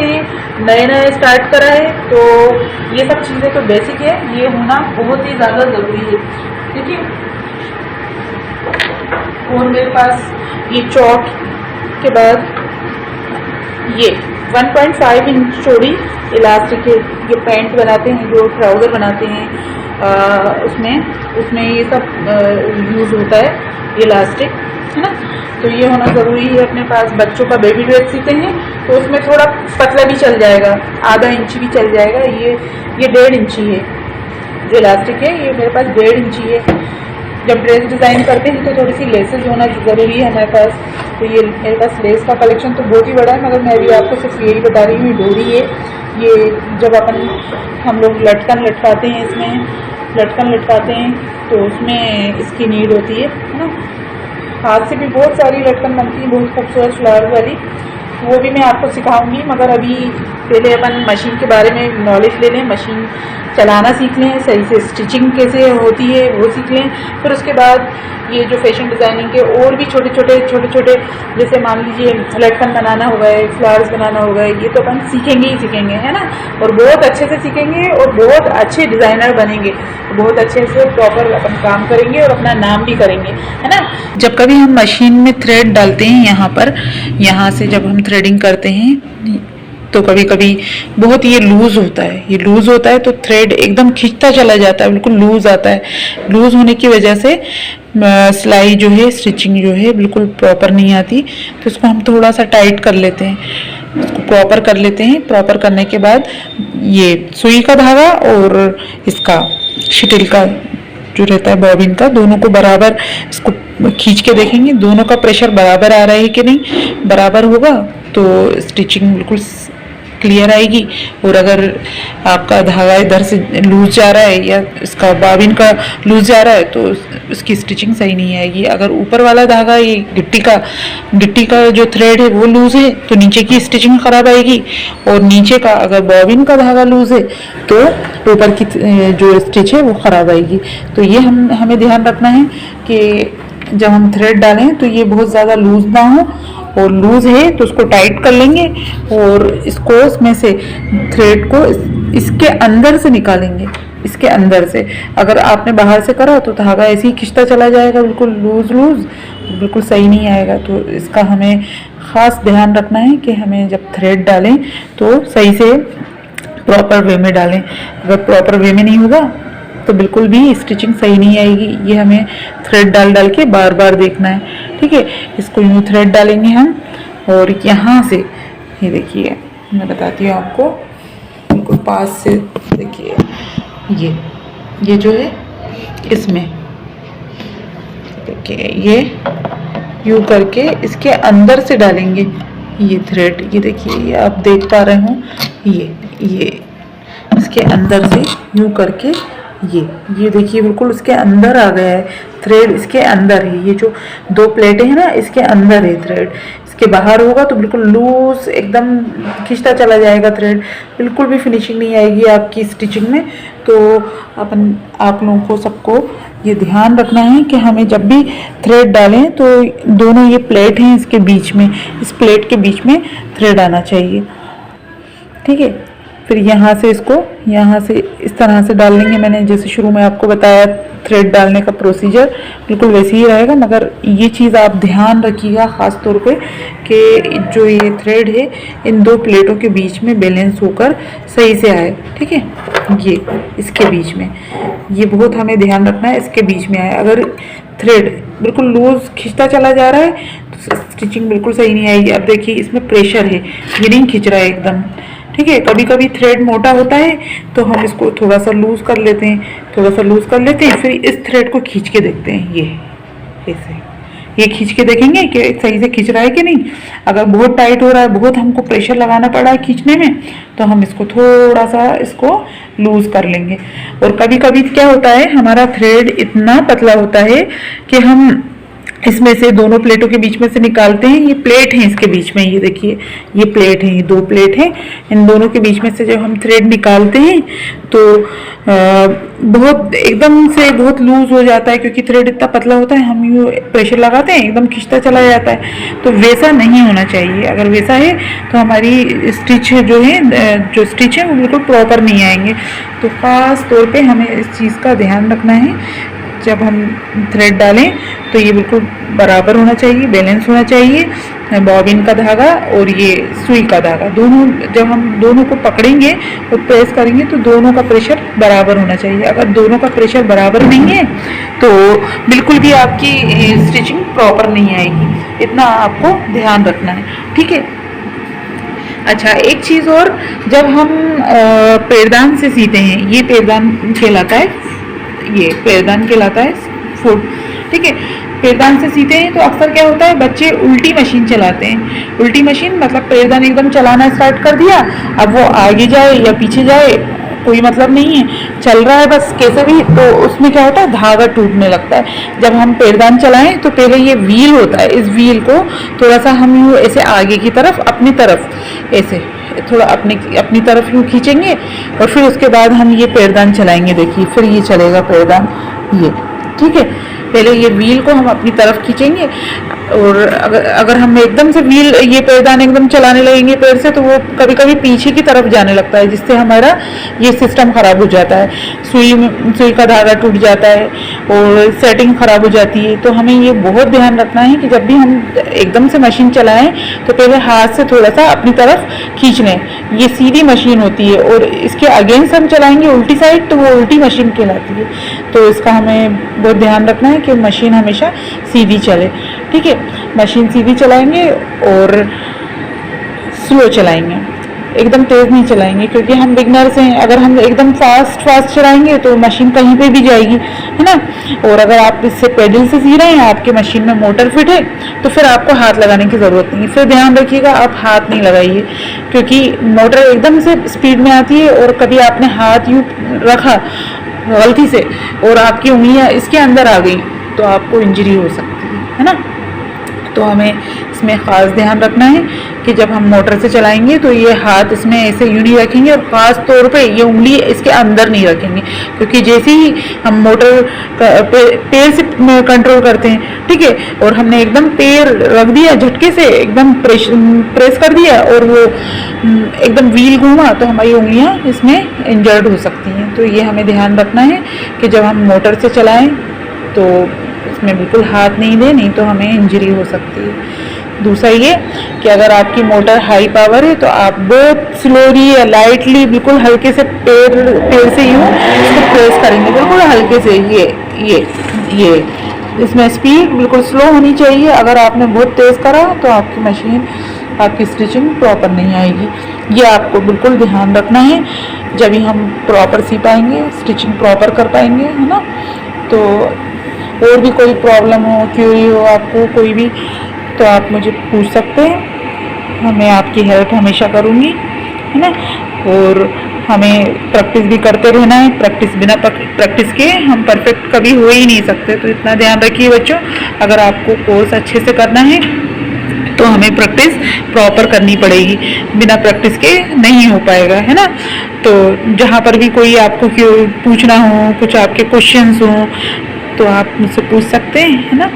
नए स्टार्ट करा है तो ये सब चीज़ें तो बेसिक है, ये होना बहुत ही ज़्यादा ज़रूरी है। ठीक है, और मेरे पास ये चौक के बाद ये 1.5 इंच चौड़ी इलास्टिक है। ये पैंट बनाते हैं, जो ट्राउज़र बनाते हैं, उसमें ये सब यूज़ होता है इलास्टिक, है ना। तो ये होना ज़रूरी है अपने पास। बच्चों का बेबी ड्रेस सीते हैं तो उसमें थोड़ा पतला भी चल जाएगा, आधा इंच भी चल जाएगा। ये 1.5 इंची है जो इलास्टिक है, ये मेरे पास 1.5 इंची है। जब ड्रेस डिज़ाइन करते हैं तो थोड़ी सी लेसेस होना ज़रूरी है हमारे पास। तो ये मेरे पास लेस का कलेक्शन तो बहुत ही बड़ा है, मगर मैं अभी आपको सिर्फ यही बता रही हूँ। डोरी है ये, जब हम लोग लटकन लटकाते हैं, इसमें लटकन लटकाते हैं तो उसमें इसकी नीड होती है ना। हाथ से भी बहुत सारी लटकन बनती है, बहुत खूबसूरत फ्लावर वाली, वो भी मैं आपको सिखाऊंगी। मगर अभी पहले अपन मशीन के बारे में नॉलेज ले लें, मशीन चलाना सीख लें, सही से स्टिचिंग कैसे होती है वो सीख लें। फिर उसके बाद ये जो फैशन डिज़ाइनिंग के और भी छोटे छोटे जैसे मान लीजिए लटकन बनाना हो गए, फ्लावर्स बनाना हो गए, ये तो अपन सीखेंगे ही सीखेंगे, है ना। और बहुत अच्छे से सीखेंगे और बहुत अच्छे डिज़ाइनर बनेंगे, बहुत अच्छे से प्रॉपर अपन काम करेंगे और अपना नाम भी करेंगे, है ना। जब कभी हम मशीन में थ्रेड डालते हैं, यहाँ से जब हम थ्रेडिंग करते हैं तो कभी कभी बहुत ये लूज़ होता है तो थ्रेड एकदम खींचता चला जाता है, बिल्कुल लूज़ आता है। लूज़ होने की वजह से सिलाई जो है, स्टिचिंग जो है बिल्कुल प्रॉपर नहीं आती। तो इसको हम थोड़ा सा टाइट कर लेते हैं, इसको प्रॉपर कर लेते हैं। प्रॉपर करने के बाद ये सुई का धागा और इसका शिटिल का जो रहता है बॉबिन का, दोनों को बराबर इसको खींच के देखेंगे, दोनों का प्रेशर बराबर आ रहा है कि नहीं। बराबर होगा तो स्टिचिंग बिल्कुल क्लियर आएगी। और अगर आपका धागा इधर से लूज जा रहा है या इसका बॉबिन का लूज जा रहा है तो उसकी स्टिचिंग सही नहीं आएगी। अगर ऊपर वाला धागा, ये गिट्टी का जो थ्रेड है वो लूज है तो नीचे की स्टिचिंग खराब आएगी, और नीचे का अगर बॉबिन का धागा लूज है तो ऊपर की जो स्टिच है वो खराब आएगी। तो ये हमें ध्यान रखना है कि जब हम थ्रेड डालें तो ये बहुत ज़्यादा लूज ना हो, और लूज है तो उसको टाइट कर लेंगे और इसको इसमें से थ्रेड को इसके अंदर से निकालेंगे। इसके अंदर से अगर आपने बाहर से करा तो धागा ऐसे ही खिंचता चला जाएगा, बिल्कुल लूज बिल्कुल सही नहीं आएगा। तो इसका हमें ख़ास ध्यान रखना है कि हमें जब थ्रेड डालें तो सही से प्रॉपर वे में डालें। अगर प्रॉपर वे में नहीं होगा तो बिल्कुल भी स्टिचिंग सही नहीं आएगी। ये हमें थ्रेड डाल डाल के बार बार देखना है, ठीक है। इसको यूँ थ्रेड डालेंगे हम, और यहाँ से ये देखिए, मैं बताती हूँ आपको बिल्कुल पास से, देखिए ये जो है इसमें देखिए, ये यूँ करके इसके अंदर से डालेंगे ये थ्रेड। ये देखिए, ये आप देख पा रहे हो, ये इसके अंदर से यूँ करके ये देखिए बिल्कुल इसके अंदर आ गया है थ्रेड, इसके अंदर है। ये जो दो प्लेटें हैं ना, इसके अंदर है थ्रेड। इसके बाहर होगा तो बिल्कुल लूज एकदम खींचता चला जाएगा थ्रेड, बिल्कुल भी फिनिशिंग नहीं आएगी आपकी स्टिचिंग में। तो आप लोगों को सबको ये ध्यान रखना है कि हमें जब भी थ्रेड डालें तो दोनों ये प्लेट हैं इसके बीच में, इस प्लेट के बीच में थ्रेड आना चाहिए, ठीक है। फिर यहाँ से इसको यहाँ से इस तरह से डाल लेंगे। मैंने जैसे शुरू में आपको बताया थ्रेड डालने का प्रोसीजर बिल्कुल वैसे ही रहेगा, मगर ये चीज़ आप ध्यान रखिएगा ख़ास तौर पे कि जो ये थ्रेड है इन दो प्लेटों के बीच में बैलेंस होकर सही से आए, ठीक है। ये इसके बीच में, ये बहुत हमें ध्यान रखना है, इसके बीच में आए। अगर थ्रेड बिल्कुल लूज खिंचता चला जा रहा है तो स्टिचिंग बिल्कुल सही नहीं आएगी। अब देखिए इसमें प्रेशर है, ये नहीं खिंच रहा है एकदम, ठीक है। कभी कभी थ्रेड मोटा होता है तो हम इसको थोड़ा सा लूज कर लेते हैं, फिर इस थ्रेड को खींच के देखते हैं। ये ऐसे ये खींच के देखेंगे कि सही से खींच रहा है कि नहीं। अगर बहुत टाइट हो रहा है, बहुत हमको प्रेशर लगाना पड़ा है खींचने में, तो हम इसको थोड़ा सा इसको लूज कर लेंगे। और कभी कभी क्या होता है, हमारा थ्रेड इतना पतला होता है कि हम इसमें से दोनों प्लेटों के बीच में से निकालते हैं। ये प्लेट है इसके बीच में, ये देखिए ये प्लेट है, ये दो प्लेट है, इन दोनों के बीच में से जब हम थ्रेड निकालते हैं तो बहुत एकदम से बहुत लूज हो जाता है, क्योंकि थ्रेड इतना पतला होता है। हम यूँ प्रेशर लगाते हैं एकदम खिंचता चला जाता है, तो वैसा नहीं होना चाहिए। अगर वैसा है तो हमारी स्टिच जो स्टिच है वो बिल्कुल प्रॉपर नहीं आएंगे। तो ख़ास तौर पे हमें इस चीज़ का ध्यान रखना है, जब हम थ्रेड डालें तो ये बिल्कुल बराबर होना चाहिए, बैलेंस होना चाहिए। बॉबिन का धागा और ये सुई का धागा, दोनों जब हम दोनों को पकड़ेंगे और प्रेस करेंगे तो दोनों का प्रेशर बराबर होना चाहिए। अगर दोनों का प्रेशर बराबर नहीं है तो बिल्कुल भी आपकी स्टिचिंग प्रॉपर नहीं आएगी। इतना आपको ध्यान रखना है, ठीक है। अच्छा, एक चीज़ और, जब हम पैरदान से सीते हैं, ये पैरदान कहलाता है, ये पैरदान कहलाता है फुट, ठीक है। पैरदान से सीते हैं तो अक्सर क्या होता है, बच्चे उल्टी मशीन चलाते हैं। उल्टी मशीन मतलब पैरदान एकदम चलाना स्टार्ट कर दिया, अब वो आगे जाए या पीछे जाए कोई मतलब नहीं है, चल रहा है बस कैसे भी, तो उसमें क्या होता है, धागा टूटने लगता है। जब हम पैरदान चलाएं तो पहले ये व्हील होता है, इस व्हील को थोड़ा सा हम यूँ ऐसे आगे की तरफ, अपनी तरफ ऐसे थोड़ा अपनी तरफ यूँ खींचेंगे और फिर उसके बाद हम ये पैरदान चलाएंगे। देखिए फिर ये चलेगा पैरदान, ये ठीक है। पहले ये व्हील को हम अपनी तरफ खींचेंगे, और अगर हम एकदम से व्हील ये पैरदान एकदम चलाने लगेंगे पैर से, तो वो कभी कभी पीछे की तरफ जाने लगता है, जिससे हमारा ये सिस्टम ख़राब हो जाता है। सुई का धागा टूट जाता है और सेटिंग ख़राब हो जाती है। तो हमें ये बहुत ध्यान रखना है कि जब भी हम एकदम से मशीन चलाएं तो पहले हाथ से थोड़ा सा अपनी तरफ खींच लें। ये सीधी मशीन होती है, और इसके अगेंस्ट हम चलाएंगे उल्टी साइड तो वो उल्टी मशीन कहलाती है। तो इसका हमें बहुत ध्यान रखना है कि मशीन हमेशा सीधी चले, ठीक है। मशीन सीधी चलाएंगे और स्लो चलाएंगे, एकदम तेज़ नहीं चलाएंगे, क्योंकि हम बिगनर्स हैं। अगर हम एकदम फास्ट चलाएंगे तो मशीन कहीं पे भी जाएगी, है ना। और अगर आप इससे पेडल से सी रहे हैं, आपके मशीन में मोटर फिट है, तो फिर आपको हाथ लगाने की ज़रूरत नहीं है। फिर ध्यान रखिएगा आप हाथ नहीं लगाइए, क्योंकि मोटर एकदम से स्पीड में आती है, और कभी आपने हाथ यूँ रखा गलती से और आपकी उंगलियाँ इसके अंदर आ गई तो आपको इंजरी हो सकती है ना। तो हमें इसमें ख़ास ध्यान रखना है कि जब हम मोटर से चलाएंगे तो ये हाथ इसमें ऐसे यूँ नहीं रखेंगे, और ख़ास तौर पे ये उंगली इसके अंदर नहीं रखेंगे, क्योंकि जैसे ही हम मोटर पैर से कंट्रोल करते हैं, ठीक है, और हमने एकदम पैर रख दिया झटके से, एकदम प्रेस कर दिया और वो एकदम व्हील घूमा, तो हमारी उंगलियाँ इसमें इंजर्ड हो सकती हैं। तो ये हमें ध्यान रखना है कि जब हम मोटर से चलाएँ तो इसमें बिल्कुल हाथ नहीं दें, नहीं तो हमें इंजरी हो सकती है। दूसरा ये कि अगर आपकी मोटर हाई पावर है तो आप बहुत स्लोली या लाइटली बिल्कुल हल्के से पैर से यूँ इसको प्रेस करेंगे, बिल्कुल हल्के से। ये इसमें स्पीड बिल्कुल स्लो होनी चाहिए। अगर आपने बहुत तेज़ करा तो आपकी मशीन, आपकी स्टिचिंग प्रॉपर नहीं आएगी। ये आपको बिल्कुल ध्यान रखना है, जब ही हम प्रॉपर सी पाएंगे, स्टिचिंग प्रॉपर कर पाएंगे, है ना। तो और भी कोई प्रॉब्लम हो, क्यूरी हो आपको कोई भी, तो आप मुझे पूछ सकते हैं। मैं आपकी हेल्प हमेशा करूँगी, है ना। और हमें प्रैक्टिस भी करते रहना है। बिना प्रैक्टिस के हम परफेक्ट कभी हो ही नहीं सकते। तो इतना ध्यान रखिए बच्चों, अगर आपको कोर्स अच्छे से करना है तो हमें प्रैक्टिस प्रॉपर करनी पड़ेगी। बिना प्रैक्टिस के नहीं हो पाएगा, है ना। तो जहाँ पर भी कोई आपको पूछना हो, कुछ आपके क्वेश्चंस हो, तो आप मुझसे पूछ सकते हैं, है ना।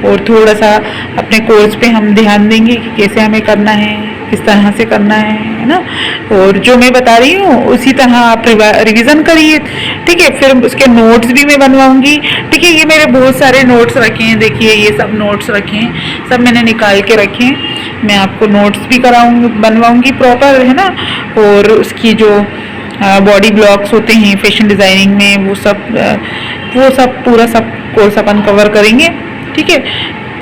और थोड़ा सा अपने कोर्स पे हम ध्यान देंगे कि कैसे हमें करना है, किस तरह से करना है ना। और जो मैं बता रही हूँ उसी तरह आप रिवीजन करिए, ठीक है। फिर उसके नोट्स भी मैं बनवाऊंगी, ठीक है। ये मेरे बहुत सारे नोट्स रखे हैं, देखिए ये सब नोट्स रखे हैं, सब मैंने निकाल के रखे हैं। मैं आपको नोट्स भी बनवाऊंगी प्रॉपर, है ना। और उसकी जो बॉडी ब्लॉक्स होते हैं फैशन डिज़ाइनिंग में, वो सब पूरा सब कोर्स अपन कवर करेंगे, ठीक है।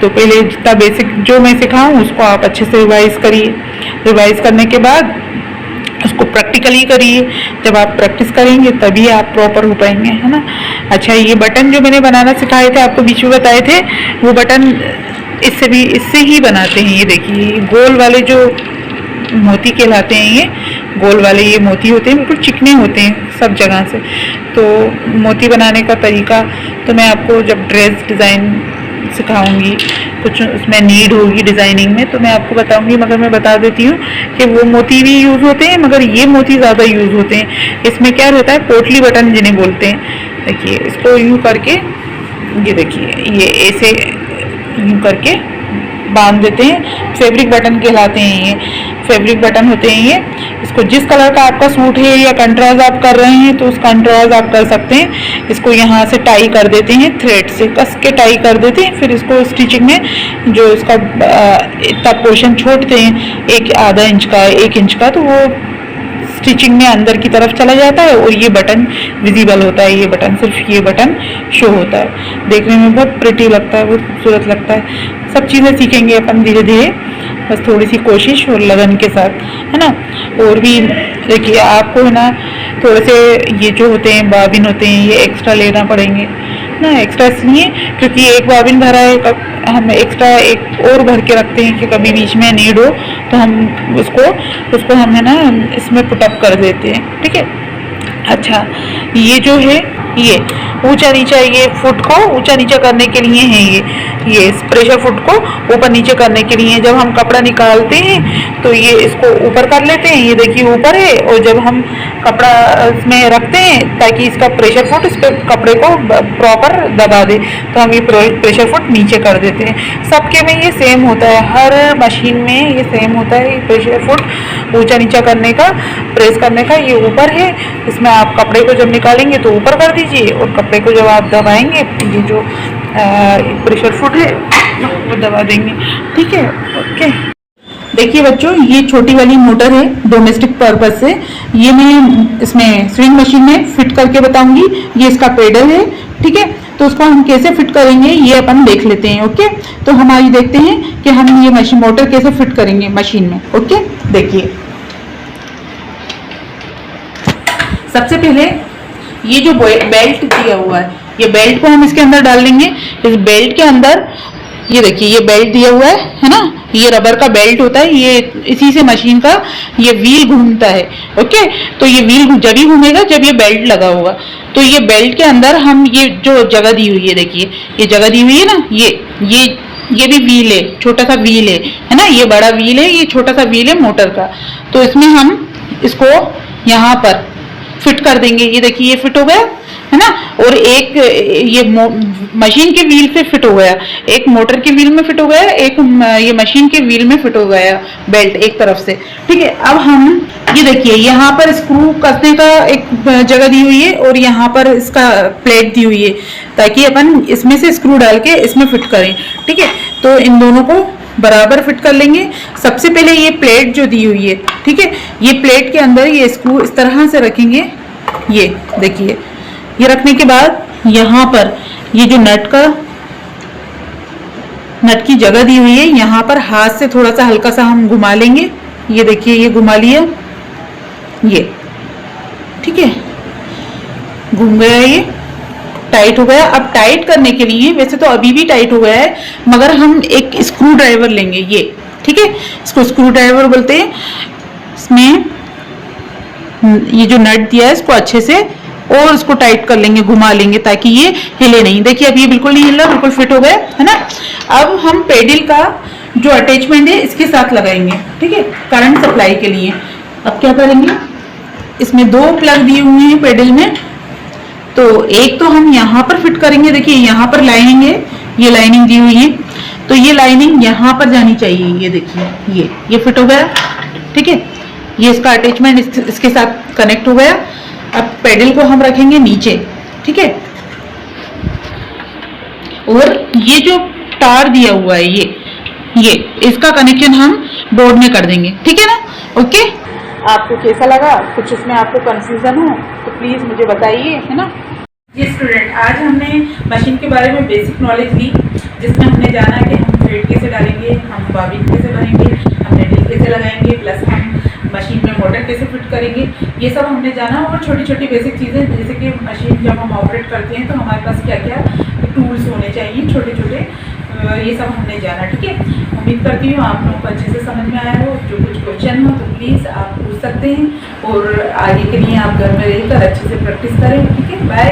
तो पहले जितना बेसिक जो मैं सिखाऊं उसको आप अच्छे से रिवाइज करिए। रिवाइज करने के बाद उसको प्रैक्टिकली करिए। जब आप प्रैक्टिस करेंगे तभी आप प्रॉपर हो पाएंगे, है ना। अच्छा, ये बटन जो मैंने बनाना सिखाए थे, आपको बीच में बताए थे, वो बटन इससे ही बनाते हैं। ये देखिए गोल वाले जो मोती कहलाते हैं, ये गोल वाले ये मोती होते हैं, बिल्कुल चिकने होते हैं सब जगह से। तो मोती बनाने का तरीका तो मैं आपको जब ड्रेस डिज़ाइन सिखाऊंगी, कुछ उसमें नीड होगी डिज़ाइनिंग में, तो मैं आपको बताऊंगी। मगर मैं बता देती हूँ कि वो मोती भी यूज़ होते हैं, मगर ये मोती ज़्यादा यूज़ होते हैं। इसमें क्या रहता है, पोटली बटन जिन्हें बोलते हैं। देखिए इसको यूँ करके, ये देखिए ये ऐसे यूँ करके बांध देते हैं, फैब्रिक बटन कहलाते हैं। ये फैब्रिक बटन होते हैं। ये इसको जिस कलर का आपका सूट है या कंट्रास्ट आप कर रहे हैं तो उस कंट्रास्ट आप कर सकते हैं। इसको यहाँ से टाई कर देते हैं, थ्रेड से कस के टाई कर देते हैं। फिर इसको स्टिचिंग में जो इसका इतना पोर्शन छोड़ते हैं, एक आधा इंच का, 1 इंच का, तो वो स्टिचिंग में अंदर की तरफ चला जाता है और ये बटन विजिबल होता है। ये बटन, सिर्फ ये बटन शो होता है। देखने में बहुत प्रिटी लगता है, बहुत खूबसूरत लगता है। सब चीज़ें सीखेंगे अपन धीरे धीरे, बस थोड़ी सी कोशिश और लगन के साथ, है ना। और भी देखिए आपको, है ना, थोड़े से ये जो होते हैं बाबिन होते हैं, ये एक्स्ट्रा लेना पड़ेंगे ना। एक्स्ट्रा इसलिए क्योंकि एक बाबिन भरा है, हम एक्स्ट्रा एक और भर के रखते हैं कि कभी बीच में नीड हो तो हम उसको हम, है ना, इसमें पुटअप कर देते हैं, ठीक है। अच्छा, ये जो है ये ऊंचा नीचा, ये फुट को ऊंचा नीचा करने के लिए है। ये प्रेशर फुट को ऊपर नीचे करने के लिए। जब हम कपड़ा निकालते हैं तो ये इसको ऊपर कर लेते हैं, ये देखिए ऊपर है। और जब हम कपड़ा इसमें रखते हैं ताकि इसका प्रेशर फुट इस पर कपड़े को प्रॉपर दबा दे, तो हम ये प्रेशर फुट नीचे कर देते हैं। सबके में ये सेम होता है, हर मशीन में ये सेम होता है। ये प्रेशर फुट ऊंचा नीचा करने का, प्रेस करने का, ये ऊपर है। इसमें आप कपड़े को जब निकालेंगे तो ऊपर कर दीजिए, और कपड़े को जब आप दबाएंगे, ये जो प्रेशर फुट है वो दबा देंगे, ठीक है। ओके, देखिए बच्चों, ये छोटी वाली मोटर है डोमेस्टिक पर्पज से। ये मैं इसमें स्विंग मशीन में फिट करके बताऊंगी। ये इसका पेडल है, ठीक है। तो उसको हम कैसे फिट करेंगे ये अपन देख लेते हैं। ओके, तो हमारी देखते हैं कि हम ये मशीन मोटर कैसे फिट करेंगे मशीन में। ओके, देखिए सबसे पहले ये जो बेल्ट दिया हुआ है, ये बेल्ट को हम इसके अंदर डाल देंगे। इस बेल्ट के अंदर ये देखिए ये बेल्ट दिया हुआ है ना, ये रबर का बेल्ट होता है। ये इसी से मशीन का ये व्हील घूमता है। ओके, तो ये व्हील जब ही घूमेगा जब ये बेल्ट लगा होगा। तो ये बेल्ट के अंदर हम ये जो जगह दी हुई है, देखिए ये जगह दी हुई है ना, ये भी व्हील है, छोटा सा व्हील है ना। ये बड़ा व्हील है, ये छोटा सा व्हील है मोटर का। तो इसमें हम इसको यहाँ पर फिट कर देंगे। ये देखिए ये फिट हो गया, है ना। और एक ये मशीन के व्हील से फिट हो गया, एक मोटर के व्हील में फिट हो गया, एक ये मशीन के व्हील में फिट हो गया बेल्ट एक तरफ से, ठीक है। अब हम ये देखिए यहाँ पर स्क्रू कसने का एक जगह दी हुई है और यहाँ पर इसका प्लेट दी हुई है, ताकि अपन इसमें से स्क्रू डाल के इसमें फिट करें, ठीक है। तो इन दोनों को बराबर फिट कर लेंगे। सबसे पहले ये प्लेट जो दी हुई है, ठीक है, ये प्लेट के अंदर ये स्क्रू इस तरह से रखेंगे। ये देखिए, ये रखने के बाद यहाँ पर ये जो नट की जगह दी हुई है, यहाँ पर हाथ से थोड़ा सा हल्का सा हम घुमा लेंगे। ये देखिए, ये घुमा लिया, ये ठीक है, घूम गया, ये टाइट हो गया। अब टाइट करने के लिए, वैसे तो अभी भी टाइट हो गया है, मगर हम एक स्क्रू ड्राइवर लेंगे, ये ठीक है, इसको स्क्रू ड्राइवर बोलते हैं। इसमें ये जो नट दिया है इसको अच्छे से और इसको टाइट कर लेंगे, घुमा लेंगे ताकि ये हिले नहीं। देखिए अब ये बिल्कुल नहीं हिल रहा, बिल्कुल फिट हो गया है ना। अब हम पेडल का जो अटैचमेंट है इसके साथ लगाएंगे, ठीक है, करंट सप्लाई के लिए। अब क्या करेंगे, इसमें 2 प्लग दिए हुए हैं पेडल में, तो एक तो हम यहाँ पर फिट करेंगे। देखिए यहाँ पर लाइनिंग है, ये लाइनिंग दी हुई है, तो ये लाइनिंग यहाँ पर जानी चाहिए। ये देखिए, ये फिट हो गया, ठीक है, ये इसका अटैचमेंट इसके साथ कनेक्ट हो गया। अब पेडल को हम रखेंगे नीचे, ठीक है, और ये जो तार दिया हुआ है ये इसका कनेक्शन हम बोर्ड में कर देंगे, ठीक है ना। ओके, आपको कैसा लगा, कुछ इसमें आपको कंफ्यूजन हो तो प्लीज मुझे बताइए, है ना। जी स्टूडेंट, आज हमने मशीन के बारे में बेसिक नॉलेज ली, जिसमें हमने जाना कि हम थ्रेड कैसे डालेंगे, हम बॉबिन कैसे भरेंगे, हम नेडल कैसे लगाएंगे, प्लस हम मशीन में मोटर कैसे फिट करेंगे, ये सब हमने जाना। और छोटी छोटी बेसिक चीज़ें, जैसे कि मशीन जब हम ऑपरेट करते हैं तो हमारे पास क्या क्या टूल्स होने चाहिए, छोटे छोटे, ये सब हमने जाना, ठीक है। उम्मीद करती हूँ आप लोगों को अच्छे से समझ में आया हो। जो कुछ क्वेश्चन हो तो प्लीज़ आप पूछ सकते हैं, और आगे के लिए आप घर में रहकर अच्छे से प्रैक्टिस करें, ठीक है। बाय।